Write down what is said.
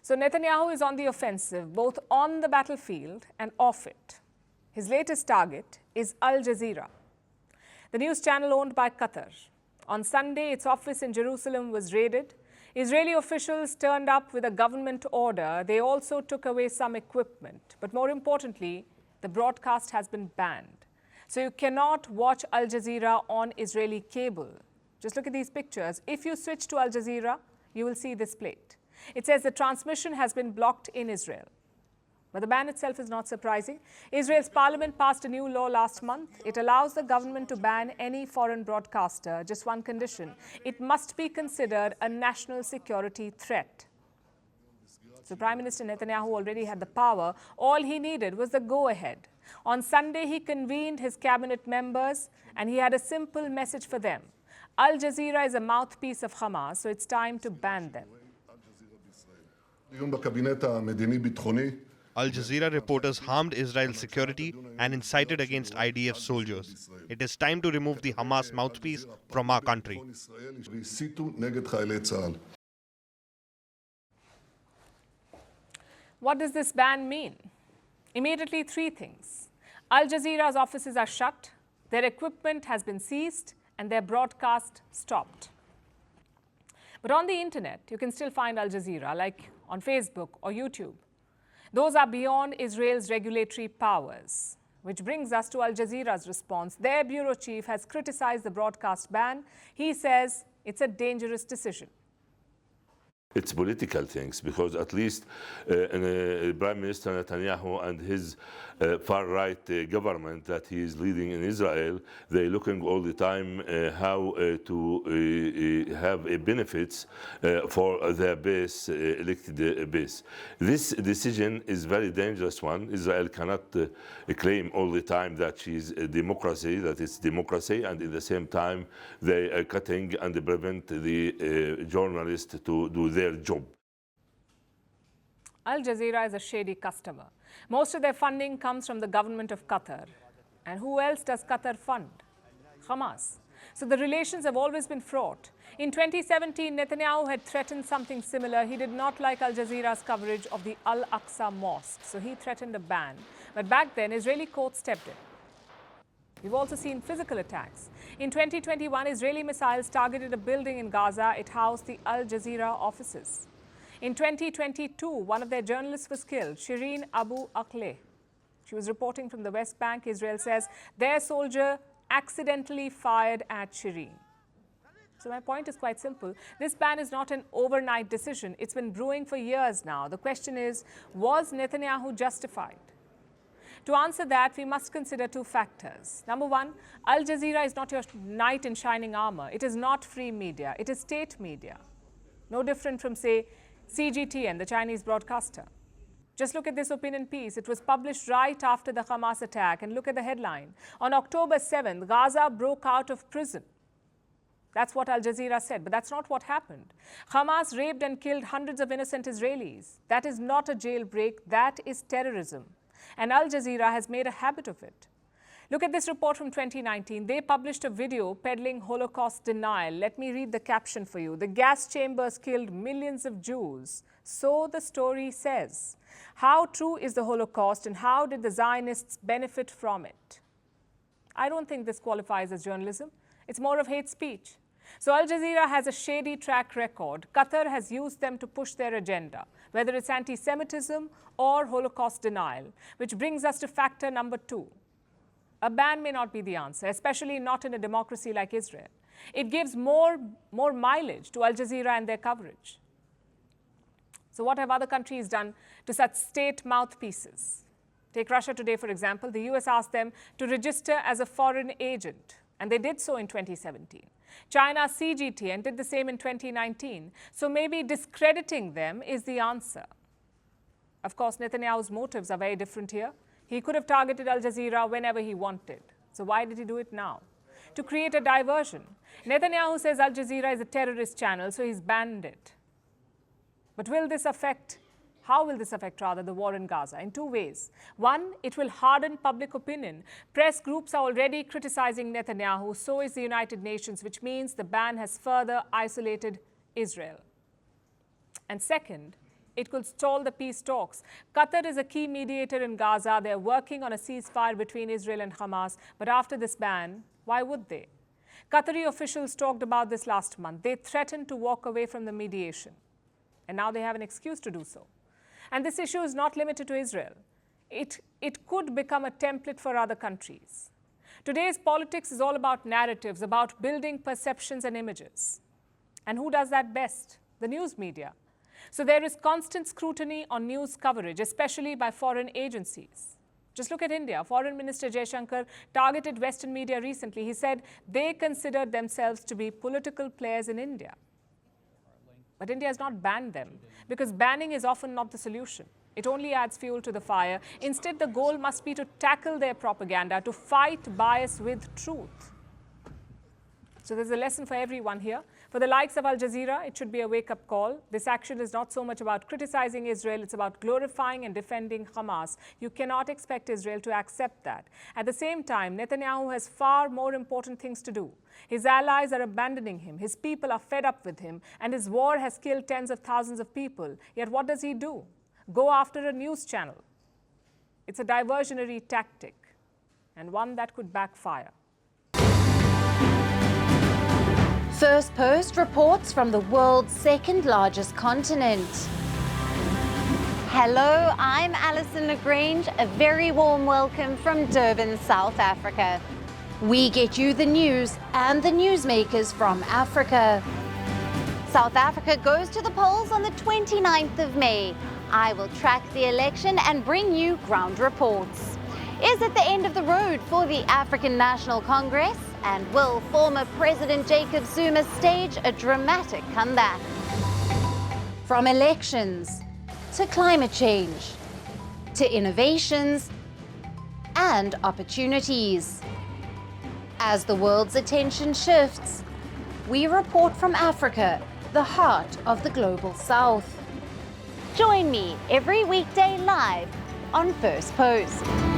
So Netanyahu is on the offensive, both on the battlefield and off it. His latest target is Al Jazeera, the news channel owned by Qatar. On Sunday, its office in Jerusalem was raided. Israeli officials turned up with a government order. They also took away some equipment. But more importantly, the broadcast has been banned. So you cannot watch Al Jazeera on Israeli cable. Just look at these pictures. If you switch to Al Jazeera, you will see this plate. It says the transmission has been blocked in Israel. But the ban itself is not surprising. Israel's parliament passed a new law last month. It allows the government to ban any foreign broadcaster. Just one condition: it must be considered a national security threat. So Prime Minister Netanyahu already had the power. All he needed was the go-ahead. On Sunday, he convened his cabinet members and he had a simple message for them. Al Jazeera is a mouthpiece of Hamas, so it's time to ban them. Al Jazeera reporters harmed Israel's security and incited against IDF soldiers. It is time to remove the Hamas mouthpiece from our country. What does this ban mean? Immediately, three things. Al Jazeera's offices are shut, their equipment has been seized, and their broadcast stopped. But on the internet, you can still find Al Jazeera, like on Facebook or YouTube. Those are beyond Israel's regulatory powers, which brings us to Al Jazeera's response. Their bureau chief has criticized the broadcast ban. He says it's a dangerous decision. It's political things, because at least Prime Minister Netanyahu and his far-right government that he is leading in Israel, they're looking all the time how to have benefits for their base, elected base. This decision is a very dangerous one. Israel cannot claim all the time that she's a democracy, that it's democracy, and at the same time they are cutting and prevent the journalists to do their job. Al Jazeera is a shady customer. Most of their funding comes from the government of Qatar. And who else does Qatar fund? Hamas. So the relations have always been fraught. In 2017, Netanyahu had threatened something similar. He did not like Al Jazeera's coverage of the Al-Aqsa Mosque, so he threatened a ban. But back then, Israeli courts stepped in. We've also seen physical attacks. In 2021, Israeli missiles targeted a building in Gaza. It housed the Al Jazeera offices. In 2022, one of their journalists was killed, Shireen Abu Akleh. She was reporting from the West Bank. Israel says their soldier accidentally fired at Shireen. So my point is quite simple. This ban is not an overnight decision. It's been brewing for years now. The question is, was Netanyahu justified? To answer that, we must consider two factors. Number one, Al Jazeera is not your knight in shining armor. It is not free media. It is state media. No different from, say, CGTN, the Chinese broadcaster. Just look at this opinion piece. It was published right after the Hamas attack. And look at the headline. On October 7th, Gaza broke out of prison. That's what Al Jazeera said, but that's not what happened. Hamas raped and killed hundreds of innocent Israelis. That is not a jailbreak. That is terrorism. And Al Jazeera has made a habit of it. Look at this report from 2019. They published a video peddling Holocaust denial. Let me read the caption for you. The gas chambers killed millions of Jews. So the story says. How true is the Holocaust and how did the Zionists benefit from it? I don't think this qualifies as journalism. It's more of hate speech. So Al Jazeera has a shady track record. Qatar has used them to push their agenda, whether it's anti-Semitism or Holocaust denial, which brings us to factor number two. A ban may not be the answer, especially not in a democracy like Israel. It gives more mileage to Al Jazeera and their coverage. So what have other countries done to such state mouthpieces? Take Russia today, for example. The US asked them to register as a foreign agent, and they did so in 2017. China's CGTN did the same in 2019. So maybe discrediting them is the answer. Of course, Netanyahu's motives are very different here. He could have targeted Al Jazeera whenever he wanted. So why did he do it now? To create a diversion. Netanyahu says Al Jazeera is a terrorist channel, so he's banned it. But how will this affect the war in Gaza? In two ways. One, it will harden public opinion. Press groups are already criticizing Netanyahu, so is the United Nations, which means the ban has further isolated Israel. And second, It could stall the peace talks. Qatar is a key mediator in Gaza. They're working on a ceasefire between Israel and Hamas. But after this ban, why would they? Qatari officials talked about this last month. They threatened to walk away from the mediation. And now they have an excuse to do so. And this issue is not limited to Israel. It could become a template for other countries. Today's politics is all about narratives, about building perceptions and images. And who does that best? The news media. So there is constant scrutiny on news coverage, especially by foreign agencies. Just look at India. Foreign Minister Jaishankar targeted Western media recently. He said they considered themselves to be political players in India. But India has not banned them, because banning is often not the solution. It only adds fuel to the fire. Instead, the goal must be to tackle their propaganda, to fight bias with truth. So there's a lesson for everyone here. For the likes of Al Jazeera, it should be a wake-up call. This action is not so much about criticizing Israel, it's about glorifying and defending Hamas. You cannot expect Israel to accept that. At the same time, Netanyahu has far more important things to do. His allies are abandoning him, his people are fed up with him, and his war has killed tens of thousands of people. Yet what does he do? Go after a news channel. It's a diversionary tactic, and one that could backfire. Firstpost reports from the world's second largest continent. Hello, I'm Alison Lagrange. A very warm welcome from Durban, South Africa. We get you the news and the newsmakers from Africa. South Africa goes to the polls on the 29th of May. I will track the election and bring you ground reports. Is it the end of the road for the African National Congress? And will former President Jacob Zuma stage a dramatic comeback? From elections to climate change to innovations and opportunities. As the world's attention shifts, we report from Africa, the heart of the global South. Join me every weekday live on Firstpost.